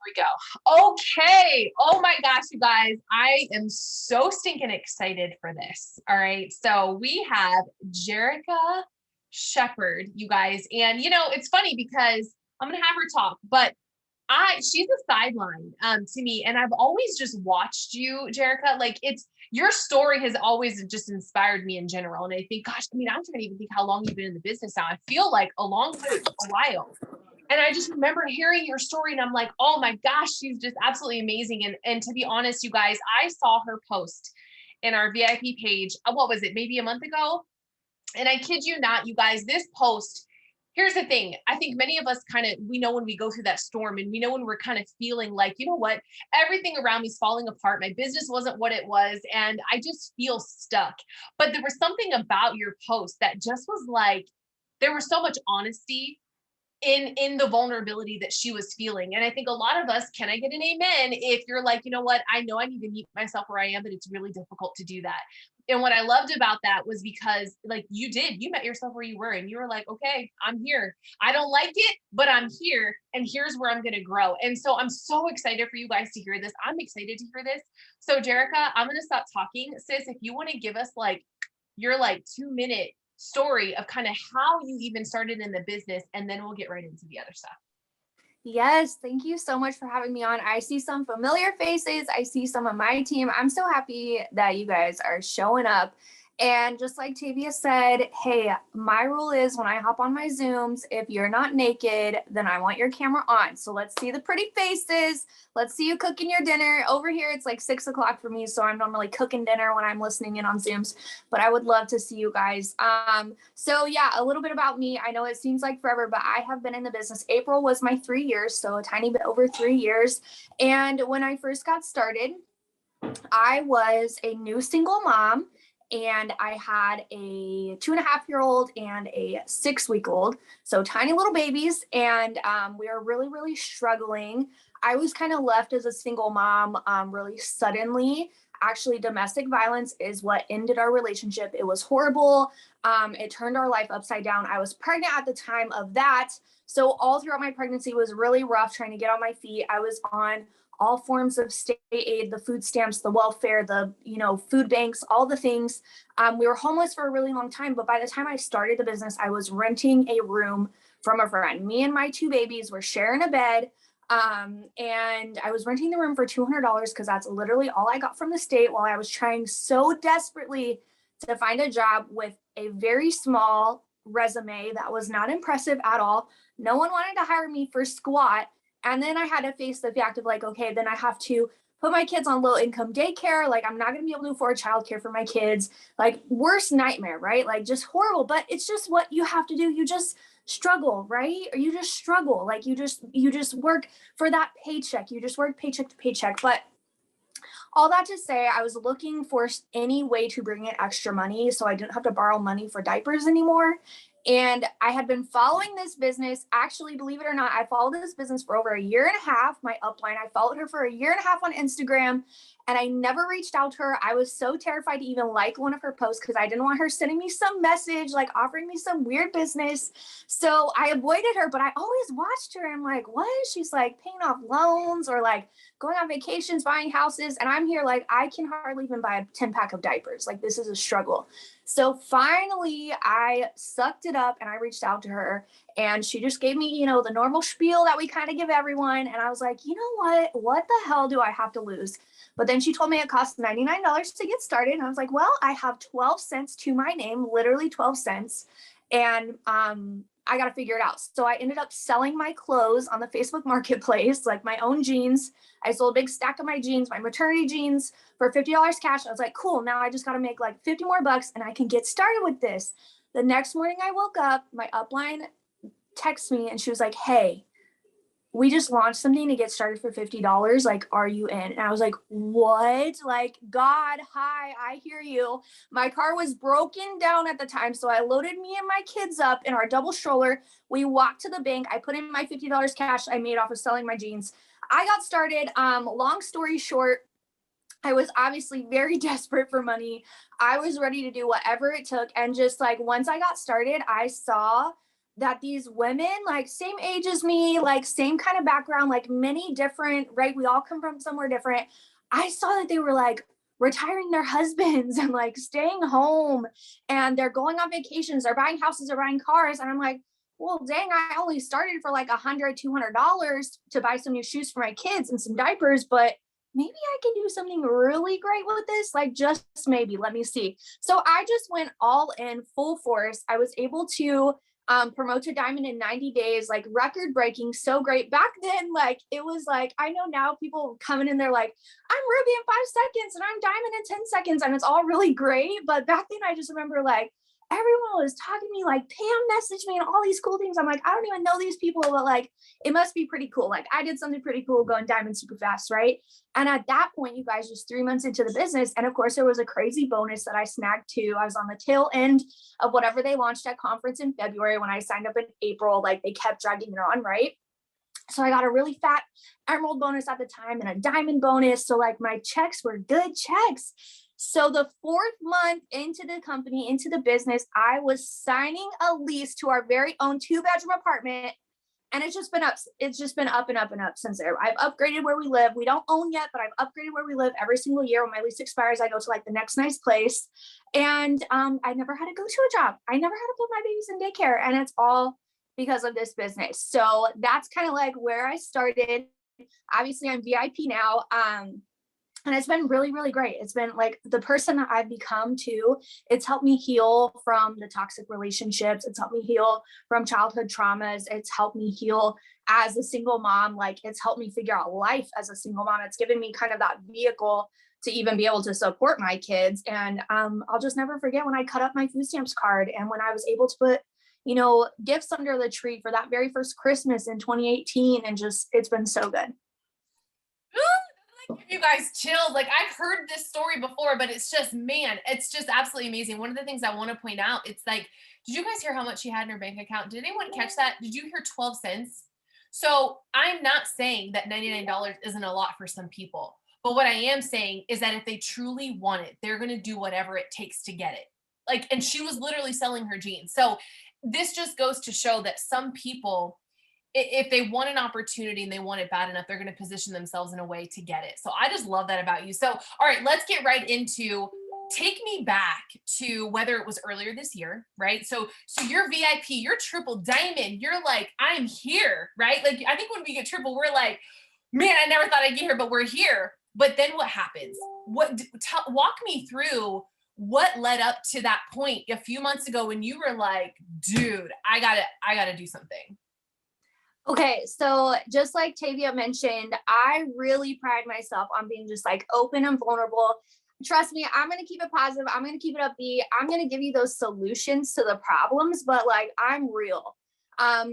we go. Okay. Oh my gosh, you guys. I am so stinking excited for this. All right. So we have Jericha Shepherd, you guys. And it's funny because I'm gonna have her talk, but she's a sideline to me. And I've always just watched you, Jericha. Like it's your story has always just inspired me in general. And I think, gosh, I mean, I'm trying to even think how long you've been in the business now. I feel like a long time, a while. And I just remember hearing your story and I'm like, oh my gosh, she's just absolutely amazing. And to be honest, you guys, I saw her post in our VIP page. What was it? Maybe a month ago. And I kid you not, you guys, this post, here's the thing. I think many of us we know when we go through that storm and we know when we're kind of feeling like, you know what, everything around me is falling apart. My business wasn't what it was. And I just feel stuck. But there was something about your post that just was like, there was so much honesty in the vulnerability that she was feeling. And I think a lot of us, can I get an amen, if you're like, you know what, I know I need to meet myself where I am, but it's really difficult to do that. And what I loved about that was because like you met yourself where you were and you were like, okay, I'm here. I don't like it, but I'm here and here's where I'm going to grow. And so I'm so excited for you guys to hear this. I'm excited to hear this. So Jericha, I'm going to stop talking. Sis, if you want to give us like your like 2-minute story of kind of how you even started in the business, and then we'll get right into the other stuff. Yes, thank you so much for having me on. I see some familiar faces. I see some of my team. I'm so happy that you guys are showing up. And just like Tavia said, hey, my rule is when I hop on my Zooms, if you're not naked, then I want your camera on. So let's see the pretty faces. Let's see you cooking your dinner. Over here, it's like 6 o'clock for me. So I'm normally cooking dinner when I'm listening in on Zooms, but I would love to see you guys. So yeah, a little bit about me. I know it seems like forever, but I have been in the business. April was my 3 years, so a tiny bit over 3 years. And when I first got started, I was a new single mom and I had a 2.5-year-old and a 6-week-old. So tiny little babies. And we were really, really struggling. I was kind of left as a single mom really suddenly. Actually, domestic violence is what ended our relationship. It was horrible. It turned our life upside down. I was pregnant at the time of that. So all throughout my pregnancy was really rough trying to get on my feet. I was on all forms of state aid, the food stamps, the welfare, the food banks, all the things. We were homeless for a really long time, but by the time I started the business, I was renting a room from a friend. Me and my 2 babies were sharing a bed. And I was renting the room for $200 because that's literally all I got from the state while I was trying so desperately to find a job with a very small resume that was not impressive at all. No one wanted to hire me for squat. And then I had to face the fact of like, okay, then I have to put my kids on low income daycare. Like I'm not going to be able to afford childcare for my kids. Like worst nightmare, right? Like just horrible, but it's just what you have to do. You just struggle, right? Or you just struggle. Like you just work for that paycheck. You just work paycheck to paycheck. But all that to say, I was looking for any way to bring in extra money so I didn't have to borrow money for diapers anymore. And I had been following this business. Actually, believe it or not, I followed this business for over a year and a half. My upline, I followed her for a year and a half on Instagram, and I never reached out to her. I was so terrified to even like one of her posts because I didn't want her sending me some message, like offering me some weird business. So I avoided her, but I always watched her. And I'm like, what? She's like paying off loans or like going on vacations, buying houses. And I'm here like, I can hardly even buy a 10-pack of diapers. Like this is a struggle. So finally I sucked it up and I reached out to her and she just gave me, the normal spiel that we kind of give everyone. And I was like, you know what the hell do I have to lose? But then she told me it costs $99 to get started. And I was like, well, I have 12 cents to my name, literally 12 cents. And I got to figure it out. So I ended up selling my clothes on the Facebook marketplace, like my own jeans. I sold a big stack of my jeans, my maternity jeans for $50 cash. I was like, cool. Now I just got to make like 50 more bucks and I can get started with this. The next morning I woke up, my upline texted me and she was like, hey, we just launched something to get started for $50. Like, are you in? And I was like, what? Like, God, hi, I hear you. My car was broken down at the time. So I loaded me and my kids up in our double stroller. We walked to the bank. I put in my $50 cash I made off of selling my jeans. I got started. Long story short, I was obviously very desperate for money. I was ready to do whatever it took. And just like once I got started, I saw that these women, like same age as me, like same kind of background, like many different, right? We all come from somewhere different. I saw that they were like retiring their husbands and like staying home, and they're going on vacations, they're buying houses, they're buying cars. And I'm like, well, dang, I only started for like $100, $200 to buy some new shoes for my kids and some diapers, but maybe I can do something really great with this. Like, just maybe, let me see. So I just went all in full force. I was able to promote to diamond in 90 days, like record breaking, so great. Back then, like it was like, I know now people coming in, they're like, I'm Ruby in 5 seconds and I'm diamond in 10 seconds. And it's all really great. But back then I just remember like everyone was talking to me, like Pam messaged me and all these cool things. I'm like, I don't even know these people, but like it must be pretty cool. Like I did something pretty cool going diamond super fast, right? And at that point, you guys, just 3 months into the business. And of course, there was a crazy bonus that I snagged too. I was on the tail end of whatever they launched at conference in February. When I signed up in April, like they kept dragging it on, right? So I got a really fat emerald bonus at the time and a diamond bonus. So like my checks were good checks. So the 4th month into the company, into the business, I was signing a lease to our very own 2-bedroom apartment. And it's just been up. It's just been up and up and up since there. I've upgraded where we live. We don't own yet, but I've upgraded where we live every single year. When my lease expires, I go to like the next nice place. And I never had to go to a job. I never had to put my babies in daycare. And it's all because of this business. So that's kind of like where I started. Obviously, I'm VIP now. And it's been really, really great. It's been like the person that I've become too. It's helped me heal from the toxic relationships. It's helped me heal from childhood traumas. It's helped me heal as a single mom. Like it's helped me figure out life as a single mom. It's given me kind of that vehicle to even be able to support my kids. And I'll just never forget when I cut up my food stamps card and when I was able to put, you know, gifts under the tree for that very first Christmas in 2018. And just, it's been so good. Give you guys chills. Like I've heard this story before, but it's just, man, it's just absolutely amazing. One of the things I want to point out, it's like, did you guys hear how much she had in her bank account? Did anyone catch that? Did you hear 12 cents? So I'm not saying that $99 isn't a lot for some people, but what I am saying is that if they truly want it, they're going to do whatever it takes to get it. Like, and she was literally selling her jeans. So this just goes to show that some people, if they want an opportunity and they want it bad enough, they're going to position themselves in a way to get it. So I just love that about you. So, all right, let's get right into, take me back to whether it was earlier this year, right? So you're VIP, you're triple diamond, you're like, I'm here, right? Like I think when we get triple, we're like, man, I never thought I'd get here, but we're here. But then what happens? Walk me through what led up to that point a few months ago when you were like, dude, I gotta do something. Okay, so just like Tavia mentioned, I really pride myself on being just like open and vulnerable. Trust me, I'm gonna keep it positive. I'm gonna keep it upbeat. I'm gonna give you those solutions to the problems, but like I'm real.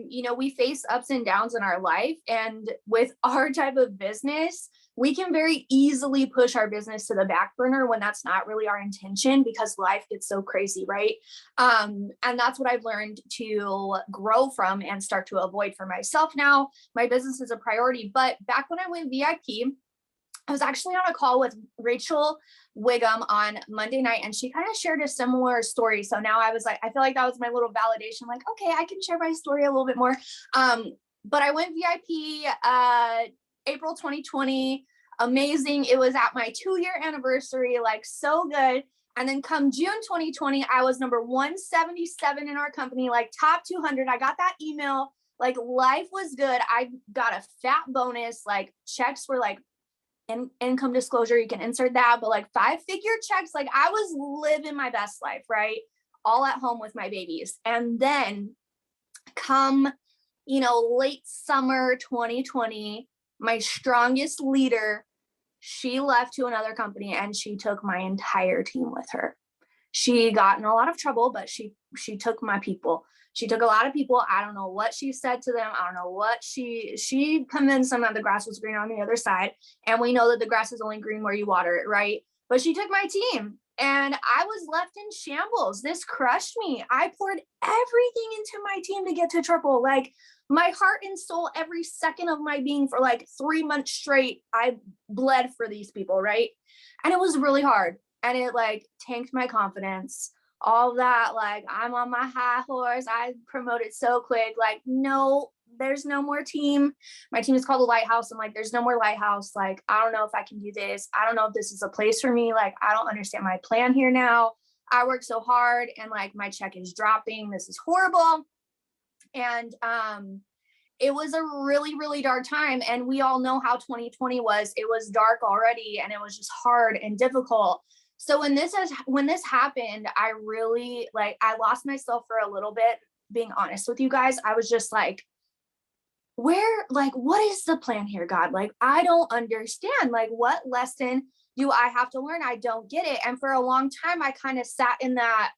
You know, we face ups and downs in our life, and with our type of business, we can very easily push our business to the back burner when that's not really our intention because life gets so crazy, right? And that's what I've learned to grow from and start to avoid for myself now. My business is a priority. But back when I went VIP, I was actually on a call with Rachel Wiggum on Monday night, and she kind of shared a similar story. So now I was like, I feel like that was my little validation, like, okay, I can share my story a little bit more. But I went VIP April 2020. Amazing. It was at my 2-year anniversary, like so good. And then come June 2020, I was number 177 in our company, like top 200. I got that email, like life was good. I got a fat bonus, like checks were like income disclosure, you can insert that, but like 5-figure checks, like I was living my best life, right? All at home with my babies. And then come, you know, late summer 2020, my strongest leader, she left to another company and she took my entire team with her. She got in a lot of trouble, but she took my people. She took a lot of people. I don't know what she said to them. I don't know what she convinced them that the grass was green on the other side. And we know that the grass is only green where you water it, right? But she took my team and I was left in shambles. This crushed me. I poured everything into my team to get to triple. Like my heart and soul, every second of my being for like 3 months straight, I bled for these people, right? And it was really hard. And it like tanked my confidence. all that, like, I'm on my high horse, I promoted so quick, like, no, there's no more team. My team is called the Lighthouse. I'm like, there's no more Lighthouse. Like, I don't know if I can do this. I don't know if this is a place for me. Like, I don't understand my plan here now. I work so hard and like my check is dropping. This is horrible. And it was a really, really dark time. And we all know how 2020 was. It was dark already and it was just hard and difficult. So when this happened, I really, like, I lost myself for a little bit, being honest with you guys. I was just like, what is the plan here, God? Like, I don't understand. Like, what lesson do I have to learn? I don't get it. And for a long time, I kind of sat in that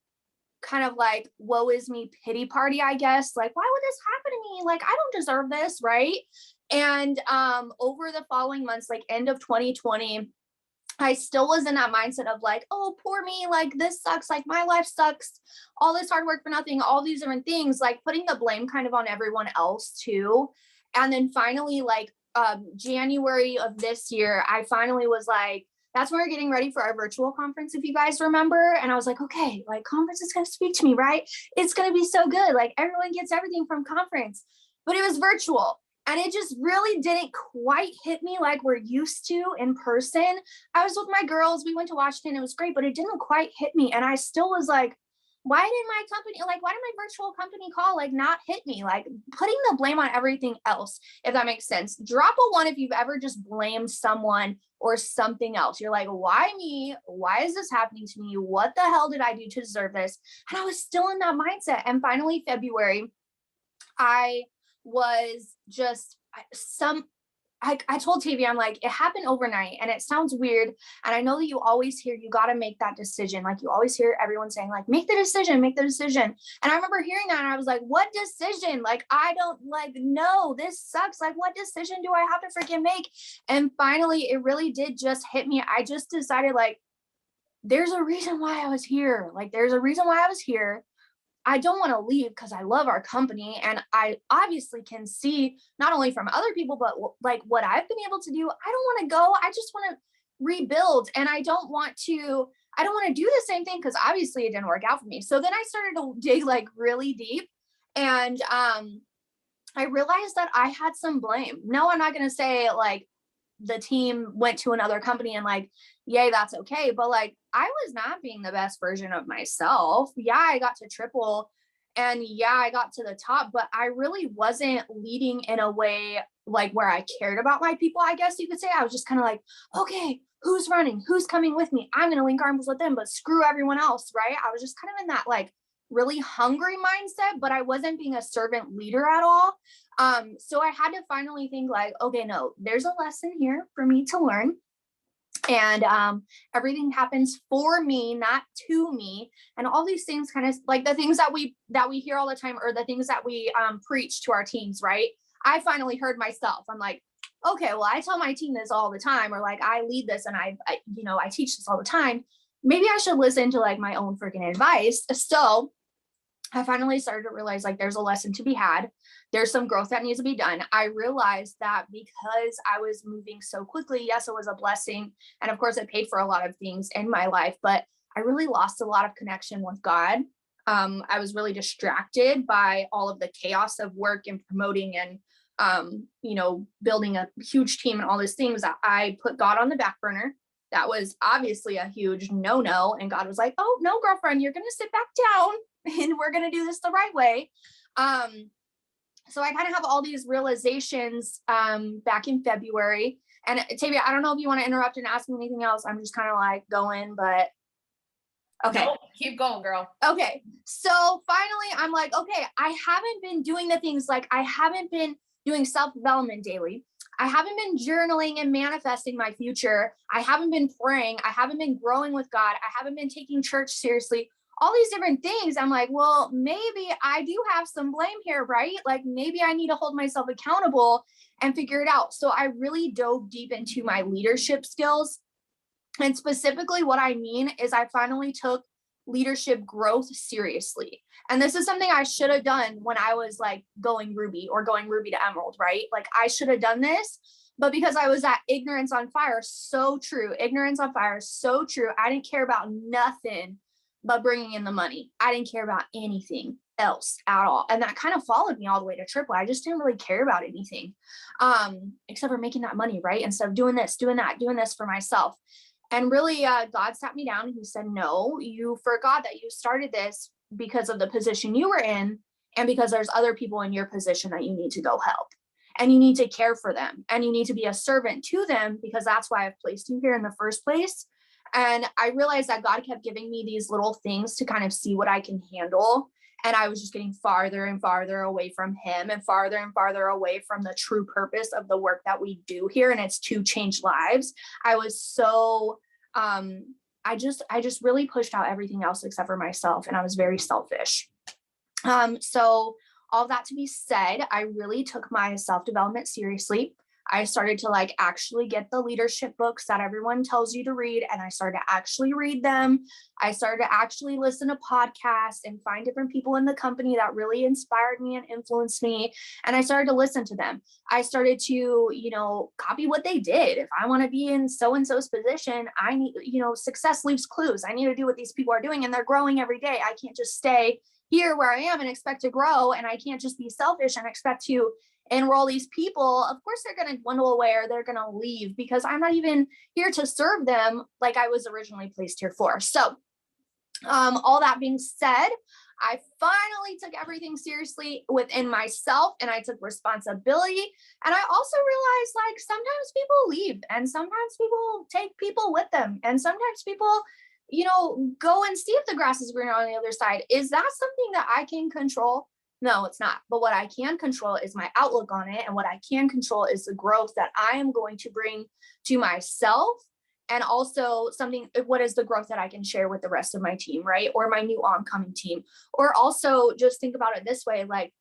kind of like, woe is me pity party, I guess. Like, why would this happen to me? Like, I don't deserve this, right? And over the following months, like end of 2020, I still was in that mindset of like, oh, poor me, like this sucks, like my life sucks, all this hard work for nothing, all these different things, like putting the blame kind of on everyone else too. And then finally, like January of this year, I finally was like, that's when we're getting ready for our virtual conference, if you guys remember. And I was like, okay, like conference is going to speak to me, right? It's going to be so good. Like everyone gets everything from conference, but it was virtual. And it just really didn't quite hit me like we're used to in person. I was with my girls. We went to Washington. It was great, but it didn't quite hit me. And I still was like, why did my virtual company call like not hit me? Like putting the blame on everything else, if that makes sense. Drop a one if you've ever just blamed someone or something else. You're like, why me? Why is this happening to me? What the hell did I do to deserve this? And I was still in that mindset. And finally, February, I was just I told Tavia, I'm like, it happened overnight and it sounds weird. And I know that you always hear, you got to make that decision. Like you always hear everyone saying like, make the decision, make the decision. And I remember hearing that and I was like, what decision? Like, I don't like, no, this sucks. Like, what decision do I have to freaking make? And finally, it really did just hit me. I just decided like, there's a reason why I was here. Like, there's a reason why I was here. I don't want to leave because I love our company. And I obviously can see not only from other people, but like what I've been able to do. I don't want to go. I just want to rebuild. And I don't want to do the same thing because obviously it didn't work out for me. So then I started to dig like really deep. And I realized that I had some blame. No, I'm not going to say like the team went to another company and like, yay, that's okay. But like, I was not being the best version of myself. Yeah, I got to triple and yeah, I got to the top, but I really wasn't leading in a way like where I cared about my people, I guess you could say. I was just kind of like, okay, who's running? Who's coming with me? I'm going to link arms with them, but screw everyone else, right? I was just kind of in that like really hungry mindset, but I wasn't being a servant leader at all. So I had to finally think like, okay, no, there's a lesson here for me to learn. And everything happens for me, not to me. And all these things kind of like the things that we hear all the time, or the things that we preach to our teams, right? I finally heard myself. I'm like, okay, well, I tell my team this all the time, or like I lead this and I teach this all the time. Maybe I should listen to like my own freaking advice. So I finally started to realize like there's a lesson to be had. There's some growth that needs to be done. I realized that because I was moving so quickly, yes, it was a blessing. And of course, it paid for a lot of things in my life, but I really lost a lot of connection with God. I was really distracted by all of the chaos of work and promoting and, building a huge team and all these things. That I put God on the back burner. That was obviously a huge no. And God was like, oh, no, girlfriend, you're going to sit back down and we're going to do this the right way. So I kind of have all these realizations back in February. And Tavia, I don't know if you want to interrupt and ask me anything else. I'm just kind of like going, but okay. No, keep going, girl. Okay. So finally I'm like, okay, I haven't been doing the things, like I haven't been doing self-development daily. I haven't been journaling and manifesting my future. I haven't been praying. I haven't been growing with God. I haven't been taking church seriously. All these different things. I'm like, well, maybe I do have some blame here, right? Like maybe I need to hold myself accountable and figure it out. So I really dove deep into my leadership skills. And specifically what I mean is I finally took leadership growth seriously. And this is something I should have done when I was like going Ruby to Emerald, right? Like I should have done this, but because I was at ignorance on fire, so true. Ignorance on fire, so true. I didn't care about nothing but bringing in the money. I didn't care about anything else at all. And that kind of followed me all the way to triple. I just didn't really care about anything, except for making that money, right? Instead of doing this, doing that, doing this for myself. And really, God sat me down and he said, no, you forgot that you started this because of the position you were in and because there's other people in your position that you need to go help. And you need to care for them and you need to be a servant to them because that's why I've placed you here in the first place. And I realized that God kept giving me these little things to kind of see what I can handle. And I was just getting farther and farther away from him and farther away from the true purpose of the work that we do here. And it's to change lives. I was so, I just really pushed out everything else except for myself. And I was very selfish. So all that to be said, I really took my self-development seriously. I started to like actually get the leadership books that everyone tells you to read. And I started to actually read them. I started to actually listen to podcasts and find different people in the company that really inspired me and influenced me. And I started to listen to them. I started to, copy what they did. If I want to be in so-and-so's position, I need, success leaves clues. I need to do what these people are doing and they're growing every day. I can't just stay here where I am and expect to grow. And I can't just be selfish and expect to enroll these people. Of course, they're going to dwindle away or they're going to leave because I'm not even here to serve them like I was originally placed here for. So all that being said, I finally took everything seriously within myself and I took responsibility. And I also realized like sometimes people leave and sometimes people take people with them. And sometimes people go and see if the grass is greener on the other side. Is that something that I can control? No, it's not. But what I can control is my outlook on it. And what I can control is the growth that I am going to bring to myself. And also what is the growth that I can share with the rest of my team, right? Or my new oncoming team. Or also just think about it this way, like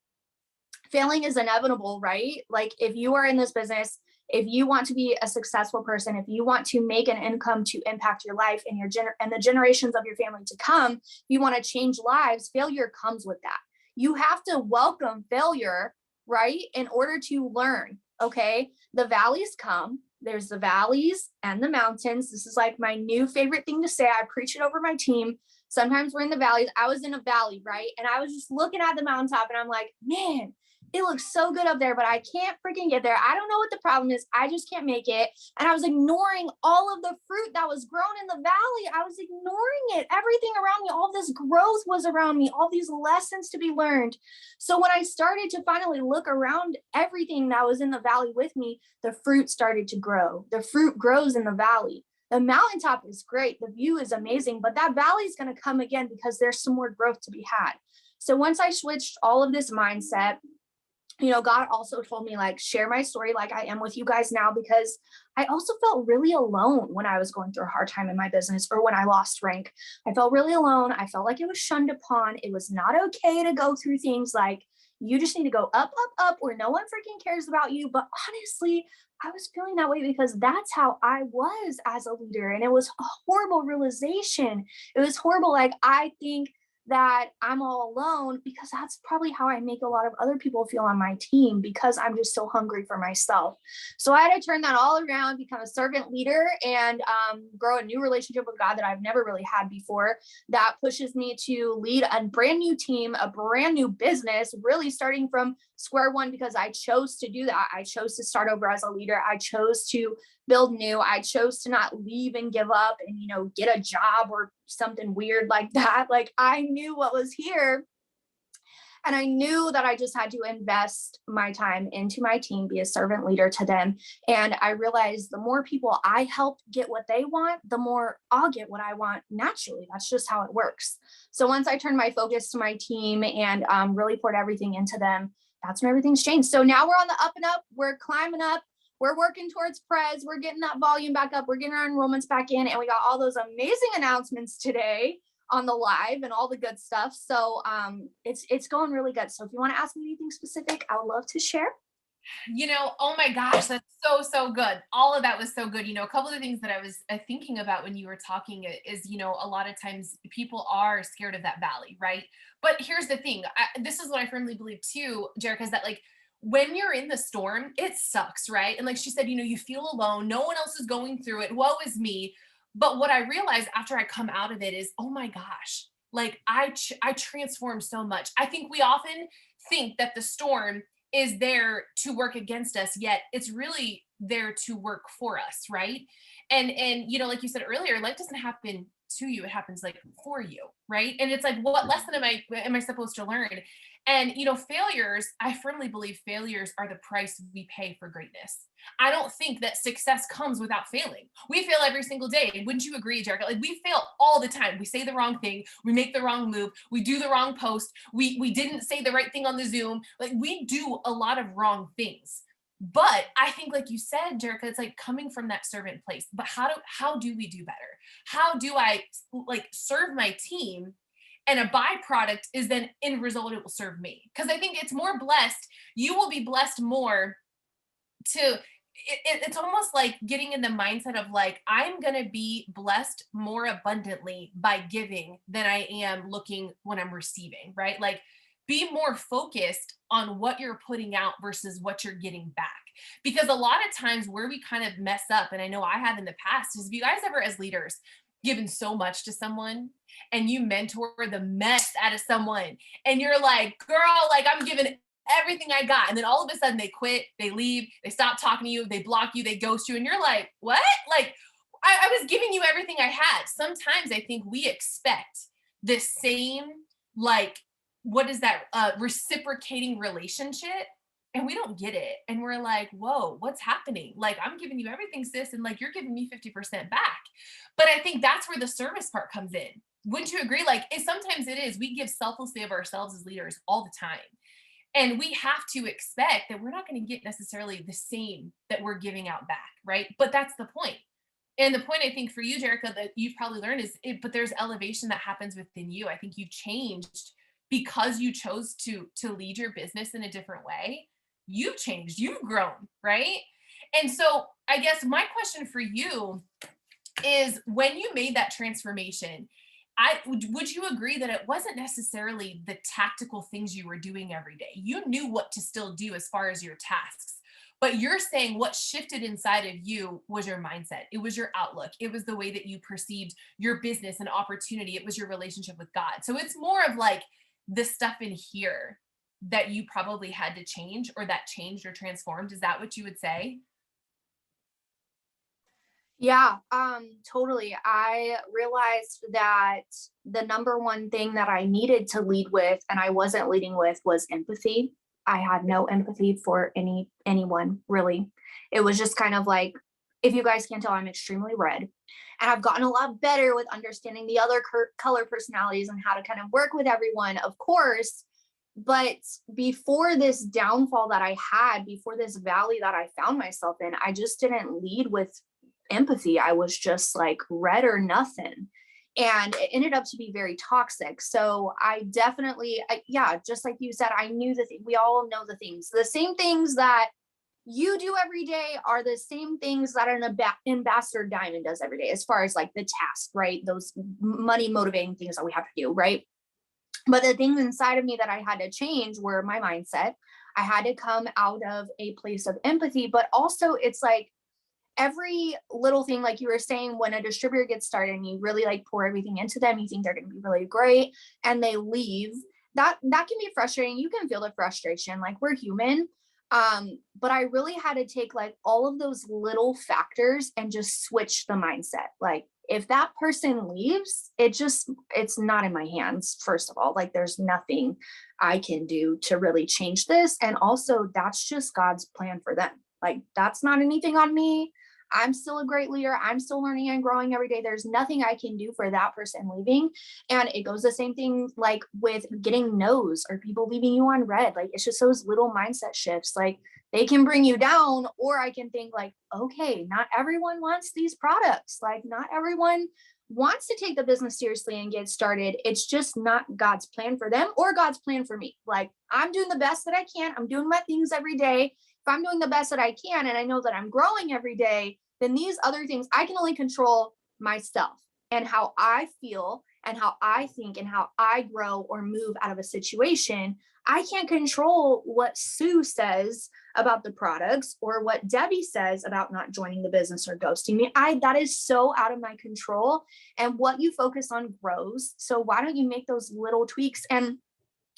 failing is inevitable, right? Like if you are in this business, if you want to be a successful person, if you want to make an income to impact your life and and the generations of your family to come, if you want to change lives, failure comes with that. You have to welcome failure, right? In order to learn, okay? The valleys come. There's the valleys and the mountains. This is like my new favorite thing to say. I preach it over my team. Sometimes we're in the valleys. I was in a valley, right? And I was just looking at the mountaintop and I'm like, man, it looks so good up there, but I can't freaking get there. I don't know what the problem is. I just can't make it. And I was ignoring all of the fruit that was grown in the valley. I was ignoring it. Everything around me, all this growth was around me, all these lessons to be learned. So when I started to finally look around everything that was in the valley with me, the fruit started to grow. The fruit grows in the valley. The mountaintop is great. The view is amazing, but that valley is going to come again because there's some more growth to be had. So once I switched all of this mindset, God also told me like, share my story like I am with you guys now, because I also felt really alone when I was going through a hard time in my business or when I lost rank. I felt really alone. I felt like it was shunned upon. It was not okay to go through things like you just need to go up, up, up, where no one freaking cares about you. But honestly, I was feeling that way because that's how I was as a leader. And it was a horrible realization. It was horrible. Like, I think that I'm all alone because that's probably how I make a lot of other people feel on my team because I'm just so hungry for myself. So I had to turn that all around, become a servant leader and grow a new relationship with God that I've never really had before. That pushes me to lead a brand new team, a brand new business, really starting from square one because I chose to do that. I chose to start over as a leader. I chose to build new. I chose to not leave and give up and, get a job or something weird like that. Like I knew what was here. And I knew that I just had to invest my time into my team, be a servant leader to them. And I realized the more people I help get what they want, the more I'll get what I want naturally. That's just how it works. So once I turned my focus to my team and really poured everything into them, that's when everything's changed. So now we're on the up and up. We're climbing up. We're working towards Prez. We're getting that volume back up. We're getting our enrollments back in. And we got all those amazing announcements today on the live and all the good stuff. So it's going really good. So if you want to ask me anything specific, I would love to share. Oh my gosh, that's so good. All of that was so good. A couple of things that I was thinking about when you were talking is, a lot of times people are scared of that valley, right? But here's the thing. This is what I firmly believe too, Jericha, is that like, when you're in the storm, it sucks, right? And like she said, you feel alone. No one else is going through it. Woe is me. But what I realized after I come out of it is, oh my gosh, like I transformed so much. I think we often think that the storm is there to work against us, yet it's really there to work for us, right? And like you said earlier, life doesn't happen to you, it happens like for you, right? And it's like, what lesson am I supposed to learn? And failures, I firmly believe failures are the price we pay for greatness. I don't think that success comes without failing. We fail every single day. Wouldn't you agree, Jericho? Like, we fail all the time. We say the wrong thing, we make the wrong move, we do the wrong post, we didn't say the right thing on the Zoom. Like, we do a lot of wrong things. But I think, like you said, Jericha, it's like coming from that servant place. But how do we do better? How do I like serve my team? And a byproduct is then end result, it will serve me. Because I think it's more blessed. You will be blessed more to it's almost like getting in the mindset of like, I'm going to be blessed more abundantly by giving than I am looking when I'm receiving, right? Like, be more focused on what you're putting out versus what you're getting back. Because a lot of times where we kind of mess up, and I know I have in the past, is, have you guys ever as leaders given so much to someone and you mentor the mess out of someone and you're like, girl, like, I'm giving everything I got. And then all of a sudden they quit, they leave, they stop talking to you, they block you, they ghost you. And you're like, what? Like, I was giving you everything I had. Sometimes I think we expect the same, like, what is that, reciprocating relationship? And we don't get it. And we're like, whoa, what's happening? Like, I'm giving you everything, sis. And like, you're giving me 50% back. But I think that's where the service part comes in. Wouldn't you agree? Like, sometimes it is. We give selflessly of ourselves as leaders all the time. And we have to expect that we're not going to get necessarily the same that we're giving out back, right? But that's the point. And the point, I think, for you, Jericha, that you've probably learned is, but there's elevation that happens within you. I think you've changed because you chose to lead your business in a different way. You've changed, you've grown, right? And so I guess my question for you is, when you made that transformation, would you agree that it wasn't necessarily the tactical things you were doing every day? You knew what to still do as far as your tasks, but you're saying what shifted inside of you was your mindset. It was your outlook. It was the way that you perceived your business and opportunity. It was your relationship with God. So it's more of like the stuff in here that you probably had to change, or that changed or transformed. Is that what you would say? Yeah, totally. I realized that the number one thing that I needed to lead with, and I wasn't leading with, was empathy. I had no empathy for anyone really. It was just kind of like, if you guys can tell, I'm extremely red, and I've gotten a lot better with understanding the other color personalities and how to kind of work with everyone, of course. But before this downfall that I had, before this valley that I found myself in, I just didn't lead with empathy. I was just like red or nothing. And it ended up to be very toxic. So I definitely, yeah, just like you said, I knew the thing. We all know the things. The same things that you do every day are the same things that an ambassador diamond does every day, as far as like the task, right? Those money motivating things that we have to do, right? But the things inside of me that I had to change were my mindset. I had to come out of a place of empathy, but also it's like, every little thing, like you were saying, when a distributor gets started and you really like pour everything into them, you think they're going to be really great, and they leave, that can be frustrating. You can feel the frustration, like, we're human. But I really had to take like all of those little factors and just switch the mindset. Like, if that person leaves, it's not in my hands. First of all, like, there's nothing I can do to really change this. And also, that's just God's plan for them. Like, that's not anything on me. I'm still a great leader. I'm still learning and growing every day. There's nothing I can do for that person leaving. And it goes the same thing like with getting no's or people leaving you on red. Like, it's just those little mindset shifts. Like, they can bring you down, or I can think like, okay, not everyone wants these products. Like, not everyone wants to take the business seriously and get started. It's just not God's plan for them or God's plan for me. Like, I'm doing the best that I can. I'm doing my things every day. If I'm doing the best that I can, and I know that I'm growing every day, then these other things, I can only control myself and how I feel and how I think and how I grow or move out of a situation. I can't control what Sue says about the products or what Debbie says about not joining the business or ghosting me. That is so out of my control. And what you focus on grows. So why don't you make those little tweaks? And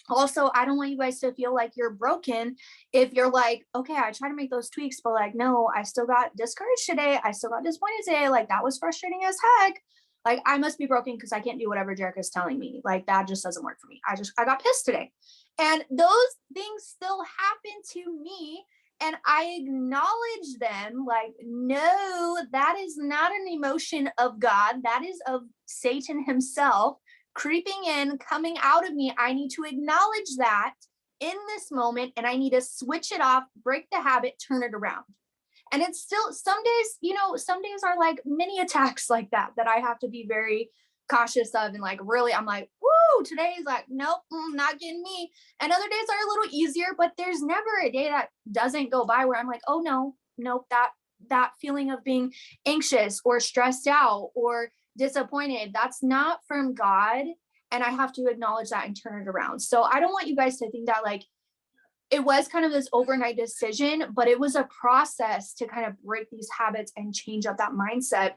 also, I don't want you guys to feel like you're broken if you're like, okay, I try to make those tweaks, but like, no, I still got discouraged today. I still got disappointed today. Like, that was frustrating as heck. Like, I must be broken because I can't do whatever Jericha is telling me. Like, that just doesn't work for me. I got pissed today. And those things still happen to me. And I acknowledge them like, no, that is not an emotion of God. That is of Satan himself creeping in, coming out of me. I need to acknowledge that in this moment, and I need to switch it off, break the habit, turn it around. And it's still some days, some days are like mini attacks like that I have to be very cautious of. And like, really, I'm like, woo, today's like, nope, not getting me. And other days are a little easier, but there's never a day that doesn't go by where I'm like, oh no, nope, that feeling of being anxious or stressed out or disappointed, that's not from God. And I have to acknowledge that and turn it around. So I don't want you guys to think that like it was kind of this overnight decision, but it was a process to kind of break these habits and change up that mindset.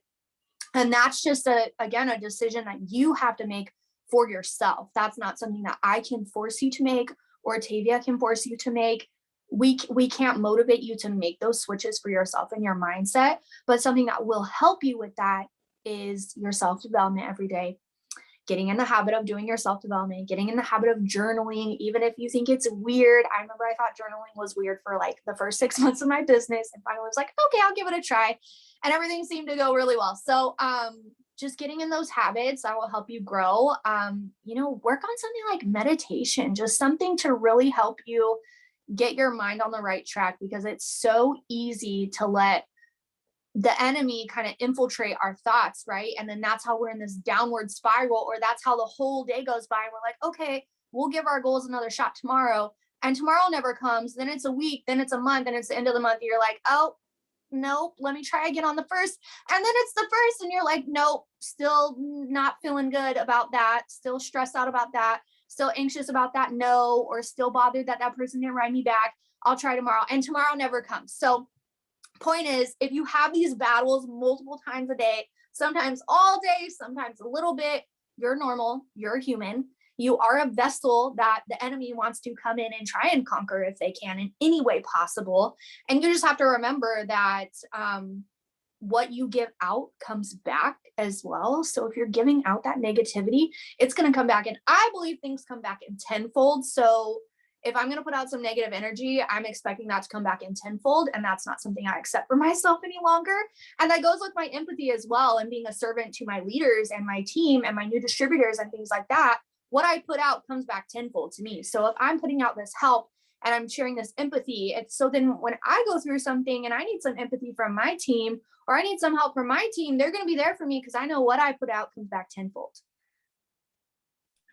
And that's just again, a decision that you have to make for yourself. That's not something that I can force you to make or Tavia can force you to make. We can't motivate you to make those switches for yourself and your mindset, but something that will help you with that is your self-development every day. Getting in the habit of doing your self-development, getting in the habit of journaling, even if you think it's weird. I remember I thought journaling was weird for like the first 6 months of my business, and finally was like, okay, I'll give it a try. And everything seemed to go really well. So just getting in those habits that will help you grow. Work on something like meditation, just something to really help you get your mind on the right track, because it's so easy to let the enemy kind of infiltrate our thoughts, right? And then that's how we're in this downward spiral, or that's how the whole day goes by. And we're like, okay, we'll give our goals another shot tomorrow. And tomorrow never comes. Then it's a week, then it's a month, and it's the end of the month. You're like, oh, nope, let me try again on the first. And then it's the first, and you're like, nope, still not feeling good about that. Still stressed out about that. Still anxious about that. No, or still bothered that that person didn't write me back. I'll try tomorrow. And tomorrow never comes. So point is, if you have these battles multiple times a day, sometimes all day, sometimes a little bit, you're normal, you're human. You are a vessel that the enemy wants to come in and try and conquer if they can in any way possible. And you just have to remember that what you give out comes back as well. So if you're giving out that negativity, it's going to come back. And I believe things come back in tenfold. So if I'm going to put out some negative energy, I'm expecting that to come back in tenfold. And that's not something I accept for myself any longer. And that goes with my empathy as well, and being a servant to my leaders and my team and my new distributors and things like that. What I put out comes back tenfold to me. So if I'm putting out this help and I'm sharing this empathy, it's so then when I go through something and I need some empathy from my team, or I need some help from my team, they're going to be there for me because I know what I put out comes back tenfold.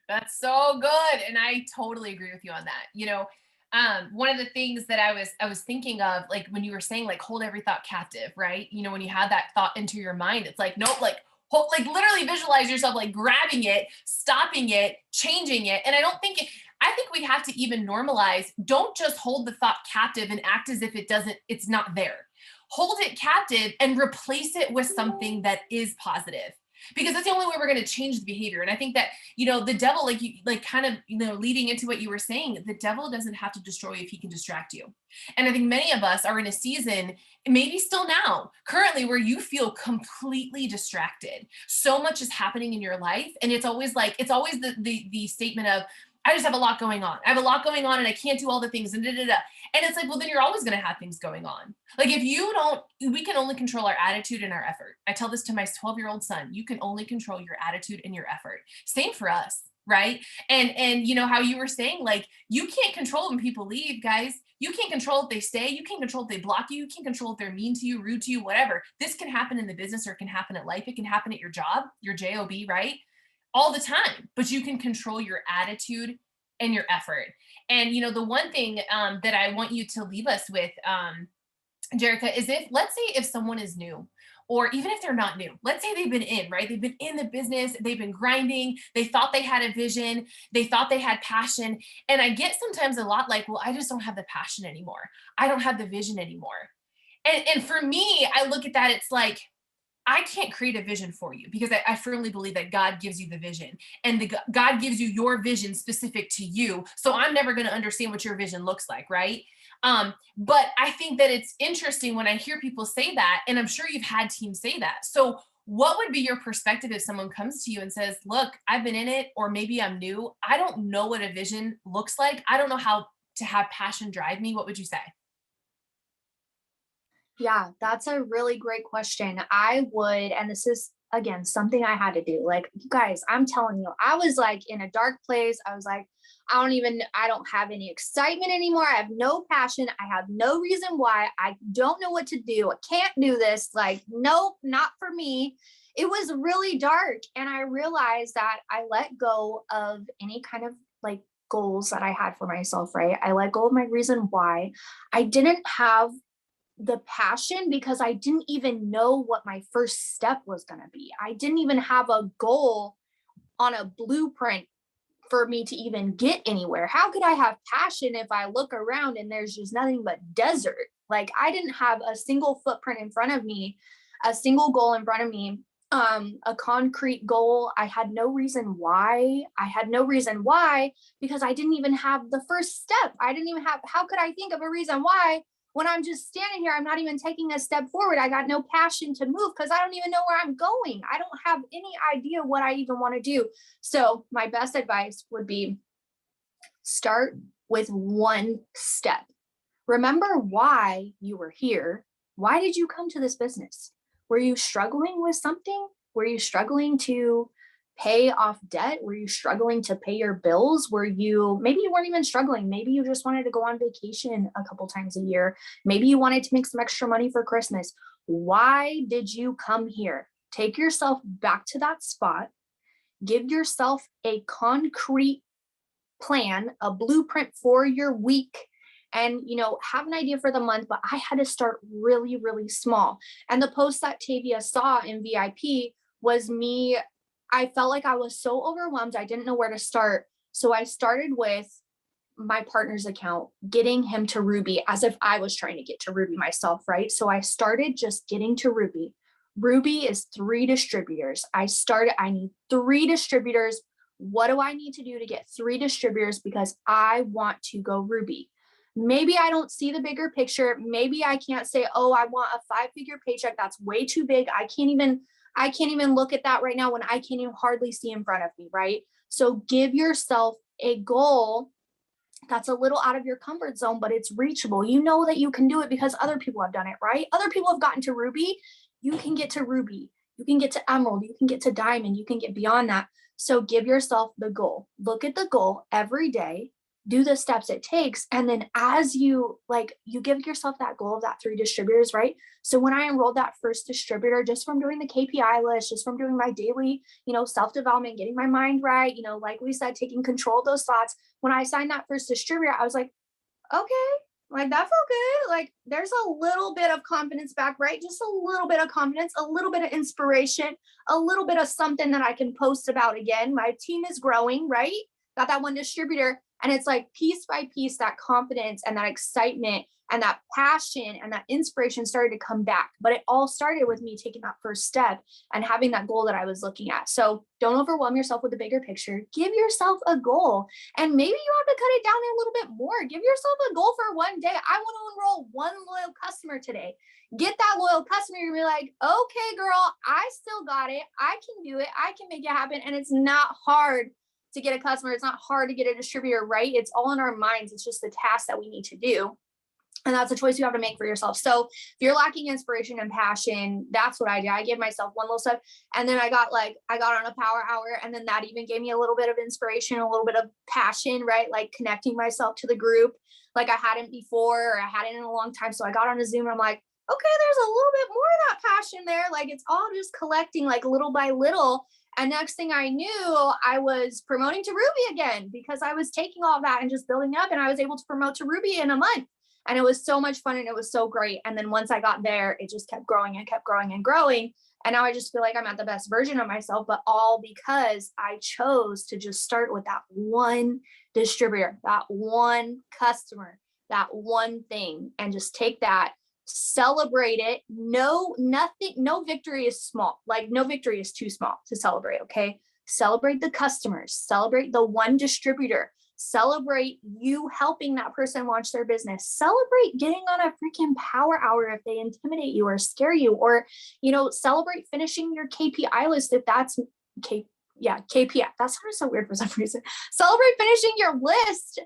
That's so good. And I totally agree with you on that. One of the things that I was thinking of, like when you were saying, like, hold every thought captive, right? When you have that thought into your mind, it's like, nope, like, like literally visualize yourself, like grabbing it, stopping it, changing it. And I think we have to even normalize, don't just hold the thought captive and act as if it's not there. Hold it captive and replace it with something that is positive, because that's the only way we're going to change the behavior. And I think that, the devil, leading into what you were saying, the devil doesn't have to destroy you if he can distract you. And I think many of us are in a season, maybe still now, currently, where you feel completely distracted. So much is happening in your life. And it's always the statement of, I just have a lot going on. I have a lot going on and I can't do all the things and da-da-da. And it's like, well, then you're always going to have things going on. Like we can only control our attitude and our effort. I tell this to my 12-year-old son, you can only control your attitude and your effort. Same for us, right? And how you were saying, like, you can't control when people leave, guys. You can't control if they stay. You can't control if they block you. You can't control if they're mean to you, rude to you, whatever. This can happen in the business, or it can happen at life. It can happen at your job, your job, right? All the time, but you can control your attitude and your effort. And the one thing that I want you to leave us with Jericha, is let's say if someone is new, or even if they're not new, let's say they've been in, right? They've been in the business, they've been grinding, they thought they had a vision, they thought they had passion. And I get sometimes a lot like, well, I just don't have the passion anymore. I don't have the vision anymore. And for me, I look at that, it's like, I can't create a vision for you because I firmly believe that God gives you the vision, and God gives you your vision specific to you. So I'm never going to understand what your vision looks like, right? But I think that it's interesting when I hear people say that, and I'm sure you've had teams say that. So what would be your perspective if someone comes to you and says, look, I've been in it, or maybe I'm new. I don't know what a vision looks like. I don't know how to have passion drive me. What would you say? Yeah, that's a really great question. I would, and this is again something I had to do. Like, you guys, I'm telling you, I was like in a dark place. I was like, I don't have any excitement anymore. I have no passion. I have no reason why. I don't know what to do. I can't do this. Like, nope, not for me. It was really dark. And I realized that I let go of any kind of like goals that I had for myself, right? I let go of my reason why. I didn't have the passion because I didn't even know what my first step was going to be. I didn't even have a goal on a blueprint for me to even get anywhere. How could I have passion if I look around and there's just nothing but desert? Like, I didn't have a single footprint in front of me, a single goal in front of me, a concrete goal. I had no reason why. I had no reason why because I didn't even have the first step. I didn't even have, how could I think of a reason why when I'm just standing here? I'm not even taking a step forward. I got no passion to move because I don't even know where I'm going. I don't have any idea what I even want to do. So my best advice would be start with one step. Remember why you were here. Why did you come to this business? Were you struggling with something? Were you struggling to pay off debt? Were you struggling to pay your bills? Maybe you weren't even struggling. Maybe you just wanted to go on vacation a couple times a year. Maybe you wanted to make some extra money for Christmas. Why did you come here? Take yourself back to that spot. Give yourself a concrete plan, a blueprint for your week, and have an idea for the month. But I had to start really, really small. And the post that Tavia saw in VIP was me. I felt like I was so overwhelmed. I didn't know where to start. So I started with my partner's account, getting him to Ruby as if I was trying to get to Ruby myself, right? So I started just getting to Ruby. Ruby is 3 distributors. I need 3 distributors. What do I need to do to get 3 distributors? Because I want to go Ruby. Maybe I don't see the bigger picture. Maybe I can't say, oh, I want a 5-figure paycheck. That's way too big. I can't even look at that right now when I can't even hardly see in front of me, right? So give yourself a goal that's a little out of your comfort zone, but it's reachable. You know that you can do it because other people have done it, right? Other people have gotten to Ruby. You can get to Ruby. You can get to Emerald. You can get to Diamond. You can get beyond that. So give yourself the goal. Look at the goal every day. Do the steps it takes. And then as you give yourself that goal of that 3 distributors, right? So when I enrolled that first distributor, just from doing the KPI list, just from doing my daily, self-development, getting my mind right, like we said, taking control of those thoughts. When I signed that first distributor, I was like, okay, like that felt good. Like there's a little bit of confidence back, right? Just a little bit of confidence, a little bit of inspiration, a little bit of something that I can post about again. My team is growing, right? Got that one distributor. And it's like piece by piece, that confidence and that excitement and that passion and that inspiration started to come back. But it all started with me taking that first step and having that goal that I was looking at. So don't overwhelm yourself with the bigger picture. Give yourself a goal. And maybe you have to cut it down a little bit more. Give yourself a goal for one day. I want to enroll 1 loyal customer today. Get that loyal customer. You're gonna be like, okay, girl, I still got it. I can do it. I can make it happen. And it's not hard to get a customer. It's not hard to get a distributor, right? It's all in our minds. It's just the task that we need to do. And that's a choice you have to make for yourself. So if you're lacking inspiration and passion, that's what I did. I gave myself one little step. And then I got on a power hour. And then that even gave me a little bit of inspiration, a little bit of passion, right? Like connecting myself to the group like I hadn't before, or I hadn't in a long time. So I got on a Zoom and I'm like, okay, there's a little bit more of that passion there. Like it's all just collecting like little by little. And next thing I knew, I was promoting to Ruby again because I was taking all that and just building up, and I was able to promote to Ruby in a month. And it was so much fun and it was so great. And then once I got there, it just kept growing and kept growing and growing. And now I just feel like I'm at the best version of myself, but all because I chose to just start with that one distributor, that one customer, that one thing, and just take that, celebrate it. No, nothing, no victory is small. Like no victory is too small to celebrate. Okay. Celebrate the customers, celebrate the one distributor, celebrate you helping that person launch their business, celebrate getting on a freaking power hour if they intimidate you or scare you, or, celebrate finishing your KPI list if that's KPI. That sounds so weird for some reason. Celebrate finishing your list,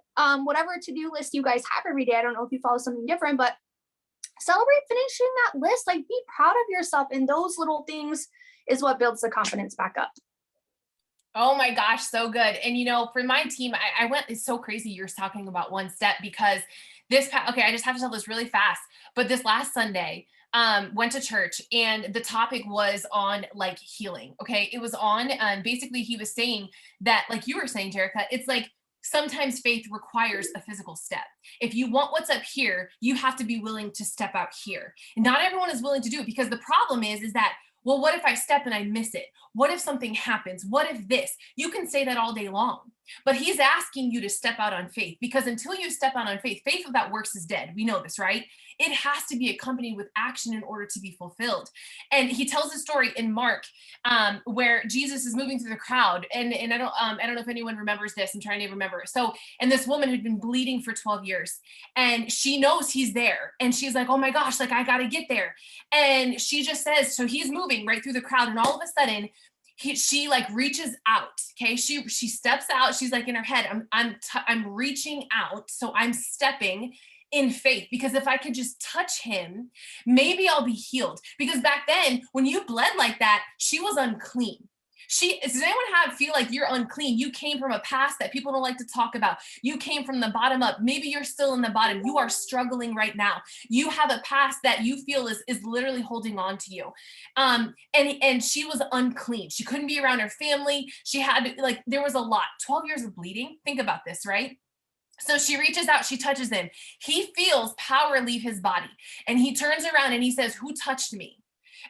whatever to-do list you guys have every day. I don't know if you follow something different, but celebrate finishing that list. Like, be proud of yourself. And those little things is what builds the confidence back up. Oh my gosh, so good. And for my team, I went, it's so crazy you're talking about one step, because okay, I just have to tell this really fast, but this last Sunday, went to church and the topic was on like healing. Okay. It was on, basically he was saying that, like you were saying, Jericha, it's like, sometimes faith requires a physical step. If you want what's up here, you have to be willing to step out here. And not everyone is willing to do it, because the problem is that, well, what if I step and I miss it? What if something happens? What if this? You can say that all day long, but he's asking you to step out on faith, because until you step out on faith, faith without works is dead. We know this, right? It has to be accompanied with action in order to be fulfilled. And he tells a story in Mark, where Jesus is moving through the crowd, and I don't know if anyone remembers this. I'm trying to remember. So, and this woman had been bleeding for 12 years, and she knows he's there, and she's like, oh my gosh, like I got to get there. And she just says, so he's moving right through the crowd, and all of a sudden she like reaches out. Okay. She steps out. She's like in her head, I'm reaching out. So I'm stepping in faith, because if I could just touch him, maybe I'll be healed. Because back then when you bled like that, she was unclean. Does anyone feel like you're unclean? You came from a past that people don't like to talk about. You came from the bottom up. Maybe you're still in the bottom. You are struggling right now. You have a past that you feel is literally holding on to you. And she was unclean. She couldn't be around her family. She had there was a lot. 12 years of bleeding. Think about this, right? So she reaches out, she touches him. He feels power leave his body, and he turns around and he says, who touched me?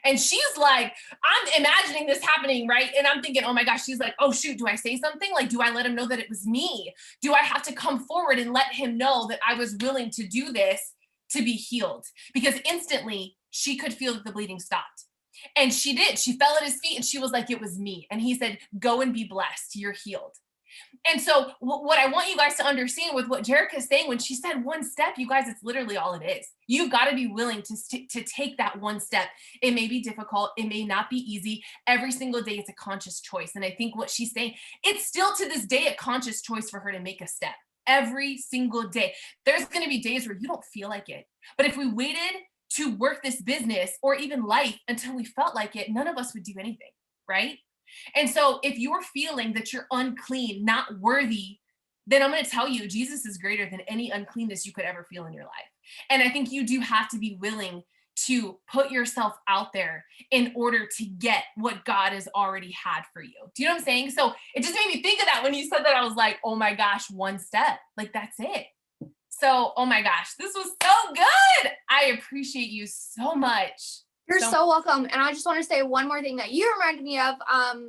And she's like, I'm imagining this happening, right? And I'm thinking, oh my gosh, she's like, oh shoot, do I say something? Like, do I let him know that it was me? Do I have to come forward and let him know that I was willing to do this to be healed? Because instantly she could feel that the bleeding stopped. And she did. She fell at his feet and she was like, it was me. And he said, go and be blessed. You're healed. And so what I want you guys to understand with what Jericha is saying, when she said one step, you guys, it's literally all it is. You've got to be willing to take that one step. It may be difficult. It may not be easy. Every single day, it's a conscious choice. And I think what she's saying, it's still to this day, a conscious choice for her to make a step every single day. There's going to be days where you don't feel like it. But if we waited to work this business or even life until we felt like it, none of us would do anything, right? And so if you're feeling that you're unclean, not worthy, then I'm going to tell you, Jesus is greater than any uncleanness you could ever feel in your life. And I think you do have to be willing to put yourself out there in order to get what God has already had for you. Do you know what I'm saying? So it just made me think of that when you said that. I was like, oh my gosh, one step, like that's it. So, oh my gosh, this was so good. I appreciate you so much. You're so welcome. And I just want to say one more thing that you reminded me of,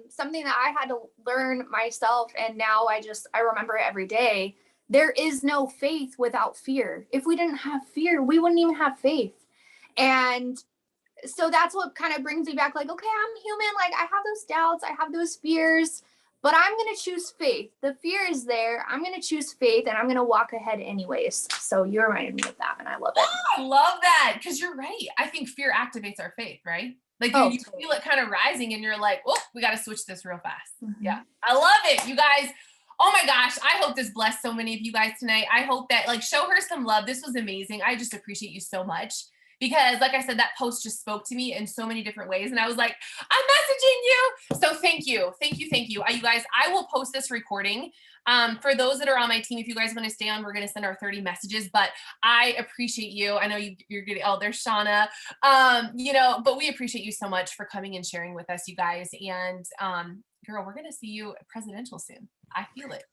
something that I had to learn myself. And now I remember it every day. There is no faith without fear. If we didn't have fear, we wouldn't even have faith. And so that's what kind of brings me back, like, okay, I'm human. Like I have those doubts, I have those fears, but I'm going to choose faith. The fear is there. I'm going to choose faith and I'm going to walk ahead anyways. So you reminded me of that and I love it. Oh, I love that. Because you're right. I think fear activates our faith, right? Like you feel it kind of rising and you're like, oh, we got to switch this real fast. Mm-hmm. Yeah. I love it. You guys. Oh my gosh. I hope this blessed so many of you guys tonight. I hope that show her some love. This was amazing. I just appreciate you so much. Because like I said, that post just spoke to me in so many different ways. And I was like, I'm messaging you. So thank you. Thank you. Thank you. You guys, I will post this recording. For those that are on my team, if you guys want to stay on, we're going to send our 30 messages, but I appreciate you. I know you're getting, oh, there's Shauna, but we appreciate you so much for coming and sharing with us, you guys. And girl, we're going to see you presidential soon. I feel it.